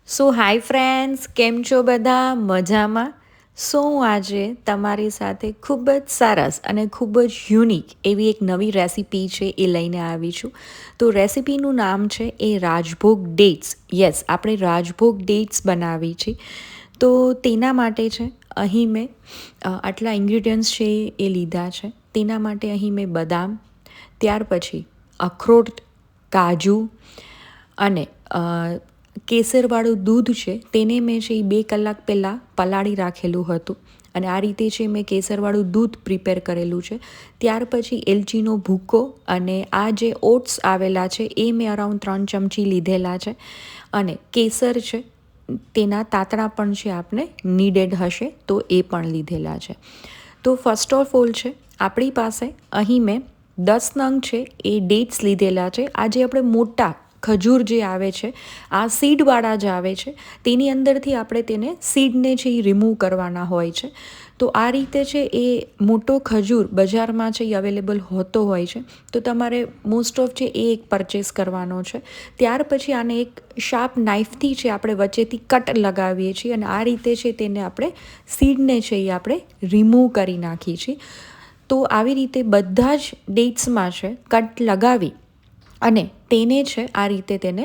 Hi friends, કેમ છો બધા? મજામાં? હું આજે તમારી સાથે ખૂબ જ સરસ અને ખૂબ જ યુનિક એવી એક નવી રેસીપી છે એ લઈને આવી છું. તો રેસીપીનું નામ છે એ રાજભોગ ડેટ્સ. યસ, આપણે રાજભોગ ડેટ્સ બનાવી છે. તો તેના માટે છે અહીં મેં આટલા ઇન્ગ્રીડિયન્ટ્સ છે એ લીધા છે. તેના માટે અહીં મેં બદામ, ત્યાર પછી અખરોટ, કાજુ અને કેસરવાળું દૂધ છે તેને મેં છે એ 2 કલાક પહેલાં પલાળી રાખેલું હતું અને આ રીતે છે મેં કેસરવાળું દૂધ પ્રિપેર કરેલું છે. ત્યાર પછી એલચીનો ભૂકો અને આ જે ઓટ્સ આવેલા છે એ મેં અરાઉન્ડ 3 ચમચી લીધેલા છે અને કેસર છે તેના તાતણા પણ છે આપણે નીડેડ હશે તો એ પણ લીધેલા છે. તો ફર્સ્ટ ઓફ ઓલ છે આપણી પાસે અહીં મેં 10 નંગ છે એ ડેટ્સ લીધેલા છે. આ જે આપણે મોટા ખજૂર જે આવે છે આ સીડવાળા જ આવે છે, તેની અંદરથી આપણે તેને સીડને છે એ રિમૂવ કરવાના હોય છે. તો આ રીતે છે એ મોટો ખજૂર બજારમાં છે એ અવેલેબલ હોતો હોય છે, તો તમારે મોસ્ટ ઓફ છે એ એક પરચેસ કરવાનો છે. ત્યાર પછી આને એક શાર્પ નાઇફથી છે આપણે વચ્ચેથી કટ લગાવીએ છીએ અને આ રીતે છે તેને આપણે સીડને છે એ આપણે રિમૂવ કરી નાખીએ છીએ. તો આવી રીતે બધા જ ડેટ્સમાં છે કટ લગાવી અને તેને છે આ રીતે તેને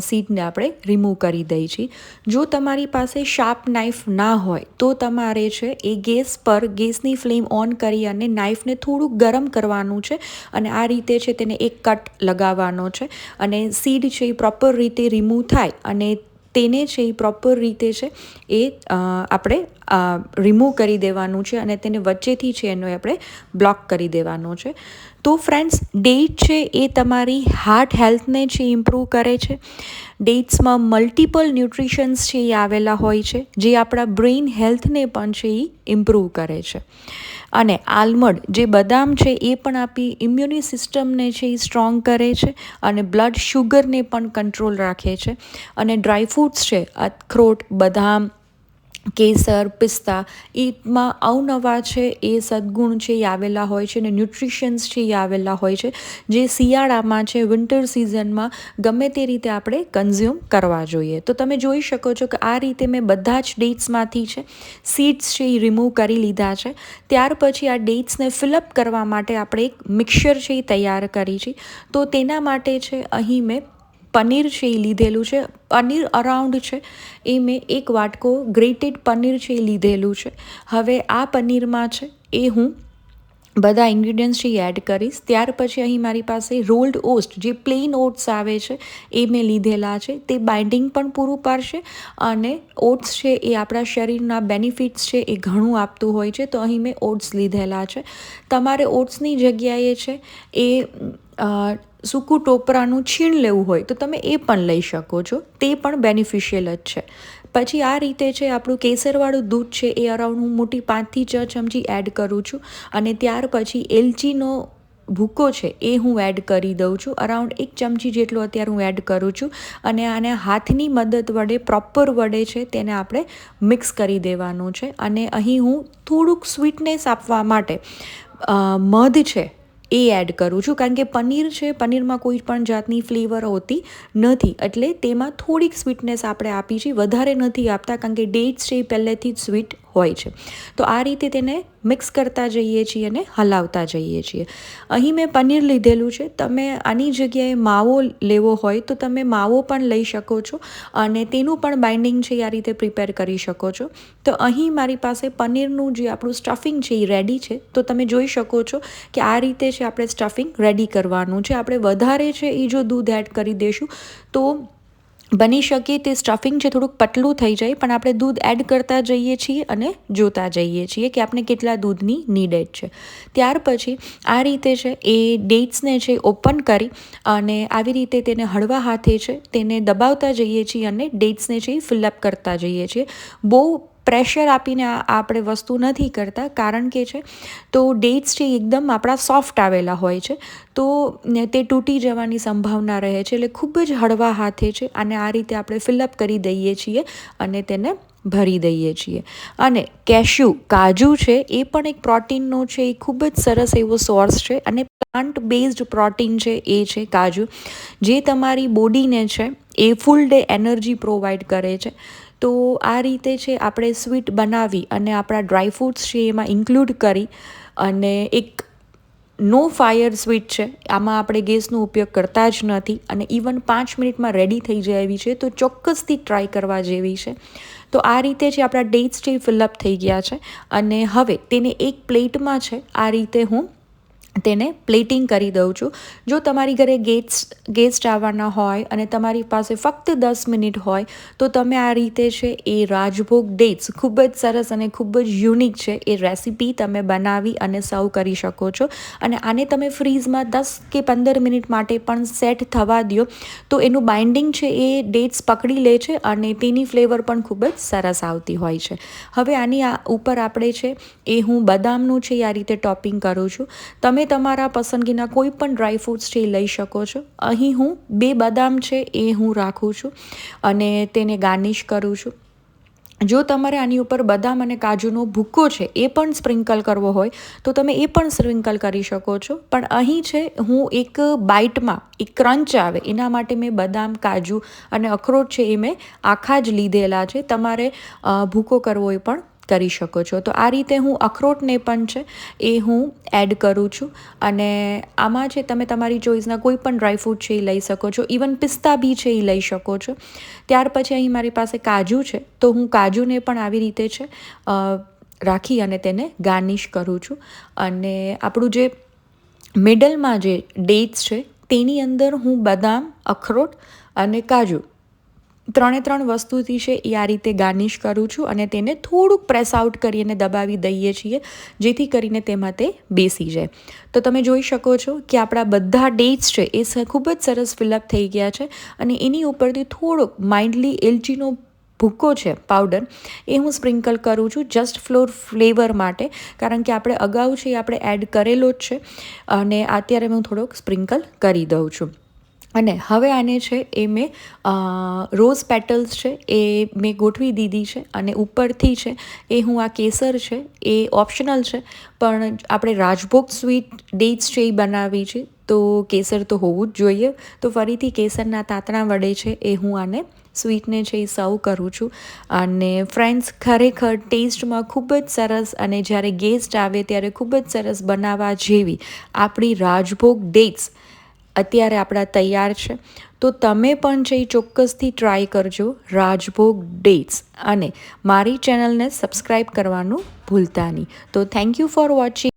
સીડને આપણે રિમૂવ કરી દઈએ છીએ. જો તમારી પાસે શાર્પ નાઇફ ના હોય તો તમારે છે એ ગેસ પર ગેસની ફ્લેમ ઓન કરી અને નાઇફને થોડુંક ગરમ કરવાનું છે અને આ રીતે છે તેને એક કટ લગાવવાનો છે અને સીડ છે એ પ્રોપર રીતે રિમૂવ થાય અને તેને છે એ પ્રોપર રીતે છે એ આપણે રિમૂવ કરી દેવાનું છે અને તેને વચ્ચેથી છે એનો આપણે બ્લોક કરી દેવાનો છે. તો ફ્રેન્ડ્સ, ડેટ છે એ તમારી હાર્ટ હેલ્થને છે ઇમ્પ્રૂવ કરે છે. ડેટ્સમાં મલ્ટિપલ ન્યુટ્રિશન્સ છે એ આવેલા હોય છે જે આપણા બ્રેઇન હેલ્થને પણ છે એ ઇમ્પ્રૂવ કરે છે. અને આલમંડ જે બદામ છે એ પણ આપણી ઇમ્યુની સિસ્ટમને છે એ સ્ટ્રોંગ કરે છે અને બ્લડ શુગરને પણ કંટ્રોલ રાખે છે. અને ડ્રાયફ્રૂટ્સ છે અખરોટ, બદામ, કેસર, પિસ્તા એમાં અવનવા છે એ સદગુણ છે એ આવેલા હોય છે અને ન્યુટ્રિશન્સ છે એ આવેલા હોય છે જે શિયાળામાં છે વિન્ટર સિઝનમાં ગમે તે રીતે આપણે કન્ઝ્યુમ કરવા જોઈએ. તો તમે જોઈ શકો છો કે આ રીતે મેં બધા જ ડેટ્સમાંથી છે સીડ્સ છે એ રિમૂવ કરી લીધા છે. ત્યાર પછી આ ડેટ્સને ફિલઅપ કરવા માટે આપણે એક મિક્સર છે એ તૈયાર કરી છે. તો તેના માટે છે અહીં મેં પનીર છે એ લીધેલું છે. પનીર અરાઉન્ડ છે એ મેં એક વાટકો ગ્રેટેડ પનીર છે એ લીધેલું છે. હવે આ પનીરમાં છે એ હું બધા ઇન્ગ્રીડિયન્ટ્સ છે એ એડ કરીશ. ત્યાર પછી અહીં મારી પાસે રોલ્ડ ઓટ્સ જે પ્લેન ઓટ્સ આવે છે એ મેં લીધેલા છે. તે બાઇન્ડિંગ પણ પૂરું પાડશે અને ઓટ્સ છે એ આપણા શરીરના બેનિફિટ્સ છે એ ઘણું આપતું હોય છે. તો અહીં મેં ઓટ્સ લીધેલા છે. તમારે ઓટ્સની જગ્યાએ છે એ સૂકું ટોપરાનું છીણ લેવું હોય તો તમે એ પણ લઈ શકો છો, તે પણ બેનિફિશિયલ જ છે. પછી આ રીતે છે આપણું કેસરવાળું દૂધ છે એ અરાઉન્ડ હું મોટી 5થી 6 ચમચી એડ કરું છું અને ત્યાર પછી એલચીનો ભૂકો છે એ હું એડ કરી દઉં છું. અરાઉન્ડ 1 ચમચી જેટલો અત્યારે હું એડ કરું છું અને આને હાથની મદદ વડે પ્રોપર વડે છે તેને આપણે મિક્સ કરી દેવાનું છે. અને અહીં હું થોડુંક સ્વીટનેસ આપવા માટે મધ છે એ એડ કરું છું, કારણ કે પનીર છે પનીરમાં કોઈ પણ જાતની ફ્લેવર હોતી નથી એટલે તેમાં થોડીક સ્વીટનેસ આપણે આપી છે, વધારે નથી આપતા કારણ કે ડેટ્સ છે એ પહેલેથી જ સ્વીટ હોય છે. તો આ રીતે તેને મિક્સ કરતા જઈએ છીએ અને હલાવતા જઈએ છીએ. અહીં મેં પનીર લીધેલું છે. તમે આની જગ્યાએ માવો લેવો હોય તો તમે માવો પણ લઈ શકો છો અને તેનું પણ બાઇન્ડિંગ છે એ આ રીતે પ્રિપેર કરી શકો છો. તો અહીં મારી પાસે પનીરનું જે આપણું સ્ટફિંગ છે એ રેડી છે. તો તમે જોઈ શકો છો કે આ રીતે છે આપણે સ્ટફિંગ રેડી કરવાનું છે. આપણે વધારે છે એ જો દૂધ એડ કરી દઈશું તો બની શકે તે સ્ટફિંગ છે થોડુંક પતલું થઈ જાય, પણ આપણે દૂધ એડ કરતા જઈએ છીએ અને જોતા જઈએ છીએ કે આપણે કેટલા દૂધની નીડેડ છે. ત્યાર પછી આ રીતે છે એ ડેટ્સને છે ઓપન કરી અને આવી રીતે તેને હળવા હાથે છે તેને દબાવતા જઈએ છીએ અને ડેટ્સને છે એ ફિલઅપ કરતા જઈએ છીએ. બહુ પ્રેશર આપીને આપણે વસ્તુ નથી કરતા, કારણ કે છે તો ડેટ્સ છે એકદમ આપણા સોફ્ટ આવેલા હોય છે તો તે તૂટી જવાની સંભાવના રહે છે. એટલે ખૂબ જ હળવા હાથે છે અને આ રીતે આપણે ફિલઅપ કરી દઈએ છીએ અને તેને ભરી દઈએ છીએ. અને કેશ્યુ કાજુ છે એ પણ એક પ્રોટીનનો છે, એ ખૂબ જ સરસ એવો સોર્સ છે અને પ્લાન્ટ બેઝડ પ્રોટીન છે એ છે કાજુ, જે તમારી બોડીને છે એ ફૂલ ડે એનર્જી પ્રોવાઈડ કરે છે. તો આ રીતે છે આપણે સ્વીટ બનાવી અને આપણા ડ્રાયફ્રૂટ્સ છે એમાં ઇન્ક્લુડ કરી અને એક નો ફાયર સ્વીટ છે. આમાં આપણે ગેસનો ઉપયોગ કરતા જ નથી અને ઇવન 5 મિનિટમાં રેડી થઈ જાય એવી છે, તો ચોક્કસથી ટ્રાય કરવા જેવી છે. તો આ રીતે છે આપણા ડેટ્સ છે ફિલઅપ થઈ ગયા છે અને હવે તેને એક પ્લેટમાં છે આ રીતે હું તેને પ્લેટિંગ કરી દઉં છું. જો તમારી ઘરે ગેસ્ટ આવવાના હોય અને તમારી પાસે ફક્ત 10 મિનિટ હોય તો તમે આ રીતે છે એ રાજભોગ ડેટ્સ, ખૂબ જ સરસ અને ખૂબ જ યુનિક છે એ રેસીપી તમે બનાવી અને સર્વ કરી શકો છો. અને આને તમે ફ્રીઝમાં 10 કે 15 મિનિટ માટે પણ સેટ થવા દો તો એનું બાઇન્ડિંગ છે એ ડેટ્સ પકડી લે છે અને તેની ફ્લેવર પણ ખૂબ જ સરસ આવતી હોય છે. હવે આની ઉપર આપણે છે એ હું બદામનું છે આ રીતે ટોપિંગ કરું છું. તમે તમારા પસંદગીના કોઈ પણ ડ્રાયફ્રૂટ્સ છે એ લઈ શકો છો. અહીં હું 2 બદામ છે એ હું રાખું છું અને તેને ગાર્નિશ કરું છું. જો તમારે આની ઉપર બદામ અને કાજુનો ભૂક્કો છે એ પણ સ્પ્રિંકલ કરવો હોય તો તમે એ પણ સ્પ્રિંકલ કરી શકો છો. પણ અહીં છે હું એક બાઇટમાં એક ક્રંચ આવે એના માટે મેં બદામ, કાજુ અને અખરોટ છે એ મેં આખા જ લીધેલા છે. તમારે ભૂકો કરવો એ પણ કરી શકો છો. તો આ રીતે હું અખરોટને પણ છે એ હું એડ કરું છું અને આમાં છે તમે તમારી ચોઈસના કોઈ પણ ડ્રાયફ્રૂટ છે એ લઈ શકો છો. ઇવન પિસ્તા બી છે એ લઈ શકો છો. ત્યાર પછી અહીં મારી પાસે કાજુ છે તો હું કાજુને પણ આવી રીતે છે રાખી અને તેને ગાર્નિશ કરું છું. અને આપણું જે મિડલમાં જે ડેટ્સ છે તેની અંદર હું બદામ, અખરોટ અને કાજુ 3 વસ્તુથી છે એ આ રીતે ગાર્નિશ કરું છું અને તેને થોડુંક પ્રેસ આઉટ કરીને દબાવી દઈએ છીએ જેથી કરીને તેમાં તે બેસી જાય. તો તમે જોઈ શકો છો કે આપણા બધા ડેટ્સ છે એ ખૂબ જ સરસ ફિલઅપ થઈ ગયા છે અને એની ઉપરથી થોડોક માઇન્ડલી એલચીનો ભૂક્કો છે પાવડર એ હું સ્પ્રિંકલ કરું છું જસ્ટ ફ્લેવર માટે, કારણ કે આપણે અગાઉ છે એ આપણે એડ કરેલો જ છે અને અત્યારે હું થોડોક સ્પ્રિંકલ કરી દઉં છું. અને હવે આને છે એ મેં રોઝ પેટલ્સ છે એ મેં ગોઠવી દીધી છે અને ઉપરથી છે એ હું આ કેસર છે એ ઓપ્શનલ છે, પણ આપણે રાજભોગ સ્વીટ ડેટ્સ છે એ બનાવી છે તો કેસર તો હોવું જ જોઈએ. તો ફરીથી કેસરના તાતણા વડે છે એ હું આને સ્વીટને છે એ સર્વ કરું છું. અને ફ્રેન્ડ્સ, ખરેખર ટેસ્ટમાં ખૂબ જ સરસ અને જ્યારે ગેસ્ટ આવે ત્યારે ખૂબ જ સરસ બનાવવા જેવી આપણી રાજભોગ ડેટ્સ અત્યારે આપણા તૈયાર છે. તો તમે પણ છે એ ચોક્કસથી ટ્રાય કરજો રાજભોગ ડેટ્સ અને મારી ચેનલને સબસ્ક્રાઈબ કરવાનું ભૂલતા નહીં. તો થેન્ક યુ ફોર વોચિંગ.